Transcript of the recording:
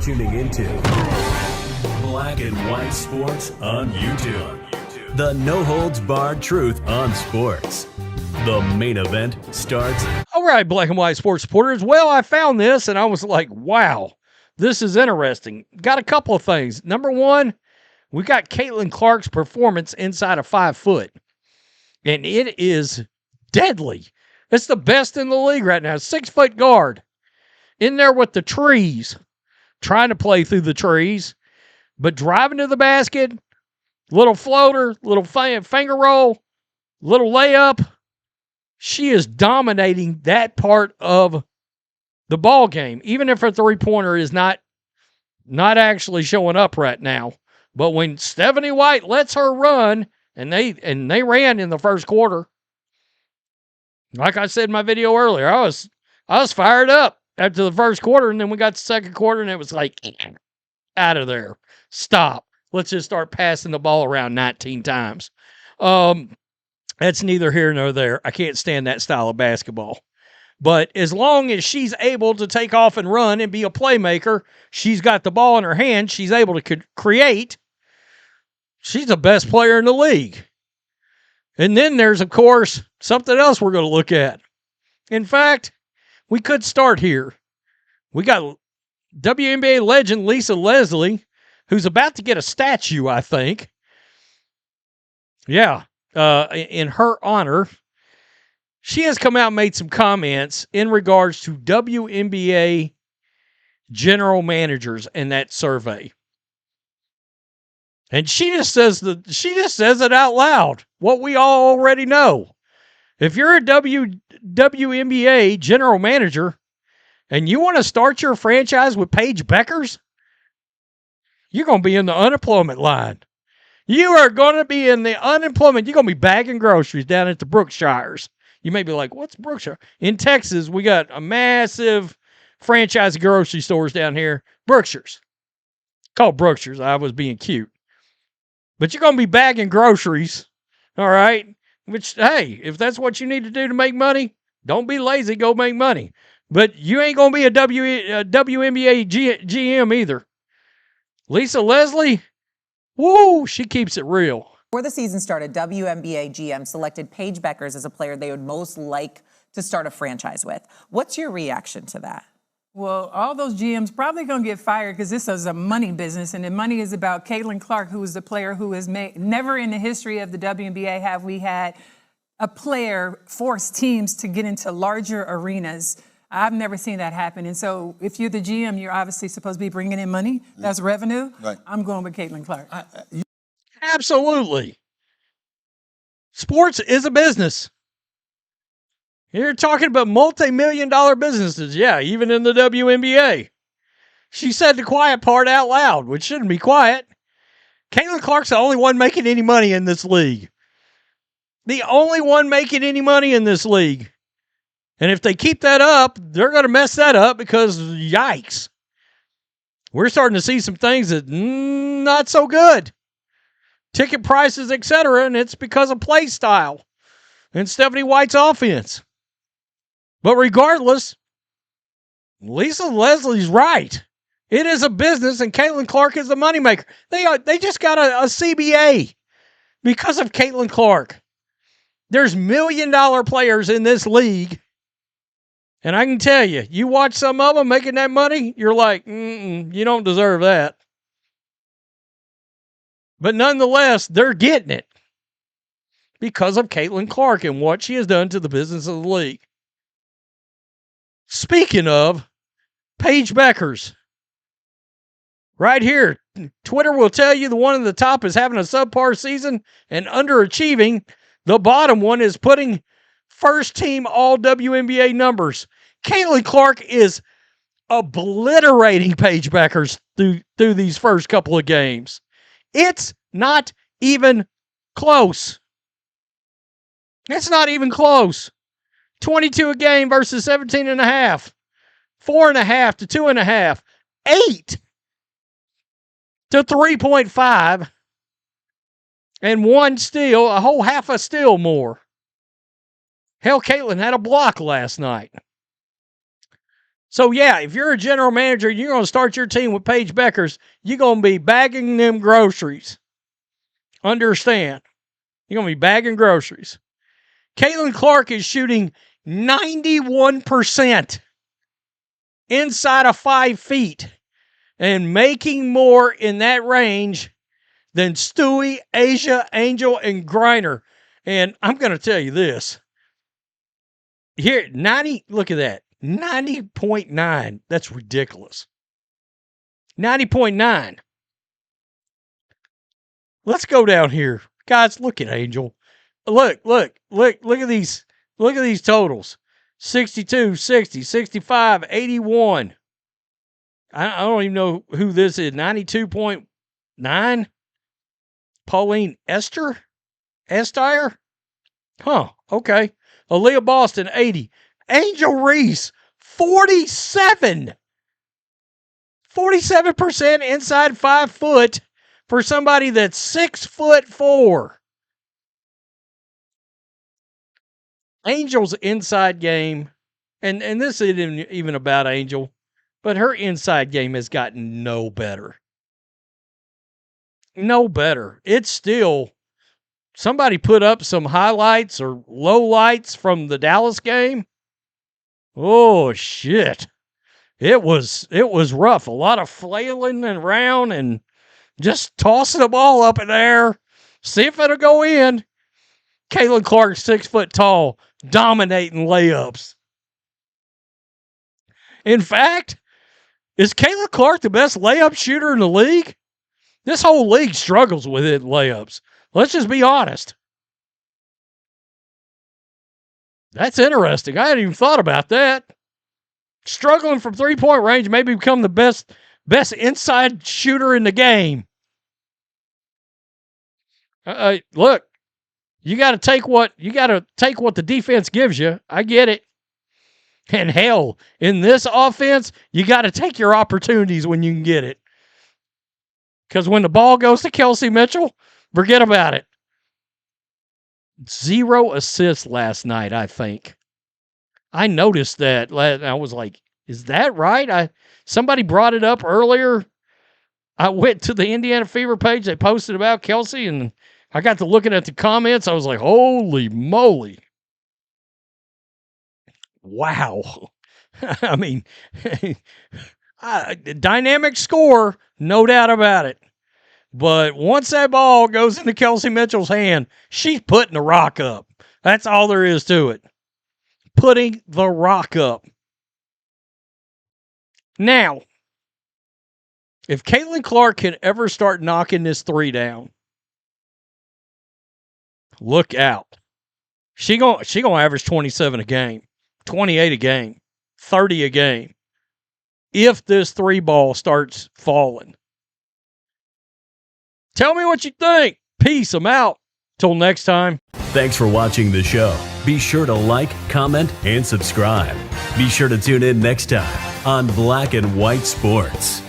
tuning into Black and White Sports on YouTube. The no-holds-barred truth on sports. The main event starts. All right, Black and White Sports supporters. Well, I found this, and I was like, wow, this is interesting. Got a couple of things. Number one, we got Caitlin Clark's performance inside of 5 foot, and it is deadly. It's the best in the league right now. 6 foot guard in there with the trees, trying to play through the trees, but driving to the basket, little floater, little finger roll, little layup. She is dominating that part of the ball game, even if her three-pointer is not actually showing up right now. But when Stephanie White lets her run, and they ran in the first quarter, like I said in my video earlier, I was fired up after the first quarter, and then we got the second quarter, and it was like, out of there. Stop. Let's just start passing the ball around 19 times. That's neither here nor there. I can't stand that style of basketball. But as long as she's able to take off and run and be a playmaker, she's got the ball in her hand, she's able to create, she's the best player in the league. And then there's, of course, something else we're going to look at. In fact, we could start here. We got WNBA legend Lisa Leslie, who's about to get a statue, I think. Yeah, in her honor. She has come out and made some comments in regards to WNBA general managers in that survey. And she just says it out loud, what we all already know. If you're a WNBA general manager and you want to start your franchise with Paige Bueckers, you're going to be in the unemployment line. You are going to be in the unemployment. You're going to be bagging groceries down at the Brookshires. You may be like, what's Brookshire? In Texas, we got a massive franchise of grocery stores down here. Brookshires. Called Brookshires. I was being cute. But you're going to be bagging groceries, all right? Which, hey, if that's what you need to do to make money, don't be lazy. Go make money. But you ain't going to be a WNBA GM either. Lisa Leslie, woo, she keeps it real. Before the season started, WNBA GM selected Paige Bueckers as a player they would most like to start a franchise with. What's your reaction to that? Well, all those GMs probably going to get fired because this is a money business, and the money is about Caitlin Clark, who is the player who has made, never in the history of the WNBA have we had a player force teams to get into larger arenas. I've never seen that happen. And so if you're the GM, you're obviously supposed to be bringing in money. That's revenue. Right. I'm going with Caitlin Clark. Absolutely. Sports is a business. You're talking about multi-million-dollar businesses. Yeah, even in the WNBA. She said the quiet part out loud, which shouldn't be quiet. Caitlin Clark's the only one making any money in this league. The only one making any money in this league. And if they keep that up, they're going to mess that up because, yikes. We're starting to see some things that not so good. Ticket prices, etc., and it's because of play style and Stephanie White's offense. But regardless, Lisa Leslie's right. It is a business, and Caitlin Clark is the moneymaker. They just got a CBA because of Caitlin Clark. There's million-dollar players in this league, and I can tell you, you watch some of them making that money, you're like, you don't deserve that. But nonetheless, they're getting it because of Caitlin Clark and what she has done to the business of the league. Speaking of Paige Bueckers, right here, Twitter will tell you the one at the top is having a subpar season and underachieving. The bottom one is putting first-team all-WNBA numbers. Caitlin Clark is obliterating Paige Bueckers through these first couple of games. It's not even close. It's not even close. 22 a game versus 17.5. 4.5 to 2.5. 8 to 3.5. And 1 steal, a whole half a steal more. Hell, Caitlin had a block last night. So, yeah, if you're a general manager, you're going to start your team with Paige Bueckers, you're going to be bagging them groceries. Understand. You're going to be bagging groceries. Caitlin Clark is shooting 91% inside of 5 feet and making more in that range than Stewie, Asia, Angel, and Griner. And I'm going to tell you this. Here, 90, look at that. 90.9. That's ridiculous. 90.9. Let's go down here. Guys, look at Angel. Look at these. Look at these totals. 62, 60, 65, 81. I don't even know who this is. 92.9. Pauline Estire? Huh, okay. Aaliyah Boston, 80. Angel Reese, 47. 47% inside 5 foot for somebody that's 6'4". Angel's inside game, and this isn't even about Angel, but her inside game has gotten no better. No better. It's still, somebody put up some highlights or lowlights from the Dallas game. Oh, shit. It was rough. A lot of flailing around and just tossing the ball up in the air. See if it'll go in. Caitlin Clark, 6 foot tall, dominating layups. In fact, is Caitlin Clark the best layup shooter in the league? This whole league struggles with it in layups. Let's just be honest. That's interesting. I hadn't even thought about that. Struggling from 3-point range, maybe become the best inside shooter in the game. Look, you got to take what the defense gives you. I get it. And hell, in this offense, you got to take your opportunities when you can get it. Because when the ball goes to Kelsey Mitchell, forget about it. 0 assists last night, I think. I noticed that. I was like, is that right? Somebody brought it up earlier. I went to the Indiana Fever page. They posted about Kelsey, and I got to looking at the comments. I was like, holy moly. Wow. I mean, dynamic score, no doubt about it. But once that ball goes into Kelsey Mitchell's hand, she's putting the rock up. That's all there is to it. Putting the rock up. Now, if Caitlin Clark can ever start knocking this 3 down, look out. She gonna average 27 a game, 28 a game, 30 a game. If this 3 ball starts falling. Tell me what you think. Peace. I'm out. Till next time. Thanks for watching the show. Be sure to like, comment, and subscribe. Be sure to tune in next time on Black and White Sports.